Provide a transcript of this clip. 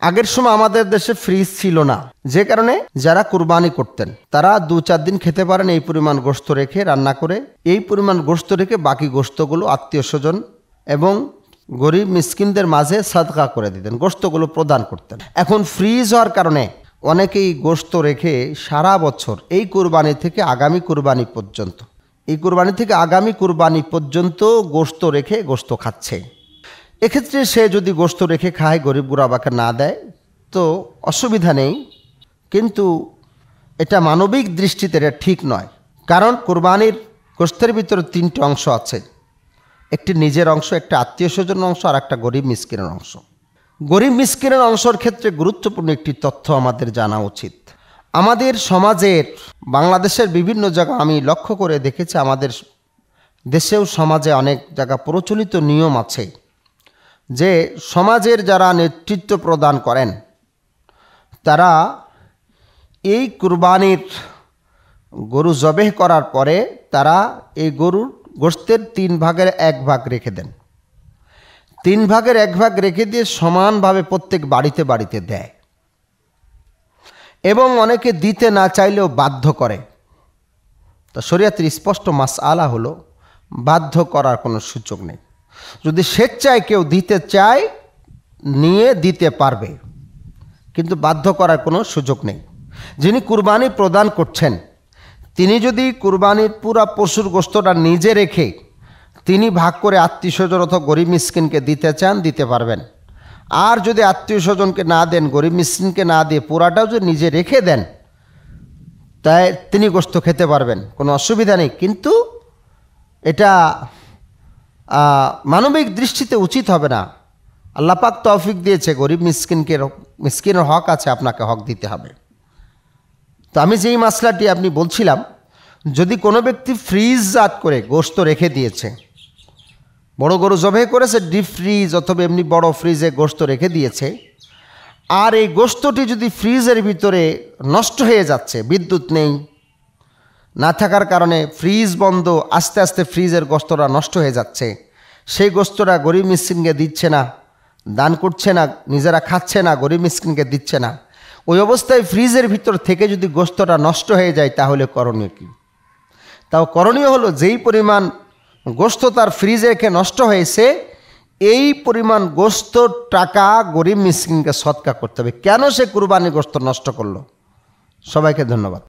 আগের সময় আমাদের দেশে ফ্রিজ ছিল না, যে কারণে যারা কুরবানি করতেন তারা 2-4 দিন খেতে পারেন এই পরিমাণ গোশত রেখে, রান্না করে এই পরিমাণ গোশত রেখে বাকি গোশতগুলো আত্মীয় স্বজন এবং গরিব মিসকিনদের মাঝে সাদকা করে দিতেন, গোশতগুলো প্রদান করতেন। এখন ফ্রিজ হওয়ার কারণে অনেকেই গোশত রেখে সারা বছর এই কুরবানি থেকে আগামী কুরবানি পর্যন্ত, এই কুরবানি থেকে আগামী কুরবানি পর্যন্ত গোশত রেখে গোশত খাচ্ছে। এক্ষেত্রে সে যদি গোশত রেখে খায়, গরিব গুরাবাকে না দেয় তো অসুবিধা নেই, কিন্তু এটা মানবিক দৃষ্টিতে এটা ঠিক নয়। কারণ কুরবানির গোশতের ভিতরে 3টি অংশ আছে, একটি নিজের অংশ, একটা আত্মীয় স্বজনের অংশ, আর একটা গরিব মিসকিনের অংশ। গরিব মিসকিনের অংশের ক্ষেত্রে গুরুত্বপূর্ণ একটি তথ্য আমাদের জানা উচিত। আমাদের সমাজের, বাংলাদেশের বিভিন্ন জায়গা আমি লক্ষ্য করে দেখেছি, আমাদের দেশেও সমাজে অনেক জায়গা প্রচলিত নিয়ম আছে যে সমাজের যারা নেতৃত্ব প্রদান করেন তারা এই কুরবানির গরু জবেহ করার পরে তারা এই গরুর গোশতের 3 ভাগের 1 ভাগ রেখে দেন। 3 ভাগের 1 ভাগ রেখে দিয়ে সমানভাবে প্রত্যেক বাড়িতে বাড়িতে দেয় এবং অনেকে দিতে না চাইলেও বাধ্য করে। তো শরীয়তের স্পষ্ট মাসআলা হলো বাধ্য করার কোনো সুযোগ নেই। যদি স্বেচ্ছায় কেউ দিতে চায় নিয়ে দিতে পারবে, কিন্তু বাধ্য করার কোনো সুযোগ নেই। যিনি কুরবানি প্রদান করছেন তিনি যদি কুরবানির পুরা পশুর গোশতটা নিজে রেখে তিনি ভাগ করে আত্মীয় স্বজন অথবা গরিব মিসকিনকে দিতে চান, দিতে পারবেন। আর যদি আত্মীয় স্বজনকে না দেন, গরিব মিসকিনকে না দিয়ে পুরাটাও যদি নিজে রেখে দেন, তাই তিনি গোশত খেতে পারবেন, কোনো অসুবিধা নেই। কিন্তু এটা মানবিক দৃষ্টিতে উচিত হবে না। আল্লাহ পাক তৌফিক দিয়েছে, গরিব মিসকিনের হক আছে, আপনাকে হক দিতে হবে। তো আমি যেই মাসলাটি আপনি বলছিলাম, যদি কোনো ব্যক্তি ফ্রিজজাত করে গোশত রেখে দিয়েছে, বড় গরু জবাই করেছে, ডিপ ফ্রিজ অথবা এমনি বড় ফ্রিজে গোশত রেখে দিয়েছে, আর এই গোশতটি যদি ফ্রিজের ভিতরে নষ্ট হয়ে যাচ্ছে, বিদ্যুৎ নেই, না থাকার কারণে ফ্রিজ বন্ধ, আস্তে আস্তে ফ্রিজের গোশতটা নষ্ট হয়ে যাচ্ছে, সেই গোশতটা গরিব মিসকিনকে দিচ্ছে না, দান করছে না, নিজেরা খাচ্ছে না, গরিব মিসকিনকে দিচ্ছে না, ওই অবস্থায় ফ্রিজের ভিতর থেকে যদি গোশতটা নষ্ট হয়ে যায় তাহলে করণীয় কী? তাও করণীয় হলো যেই পরিমাণ গোশত তার ফ্রিজে রেখে নষ্ট হয়েছে এই পরিমাণ গোশতর টাকা গরিব মিসকিনকে সদকা করতে হবে। কেন সে কুরবানি গোশত নষ্ট করলো? সবাইকে ধন্যবাদ।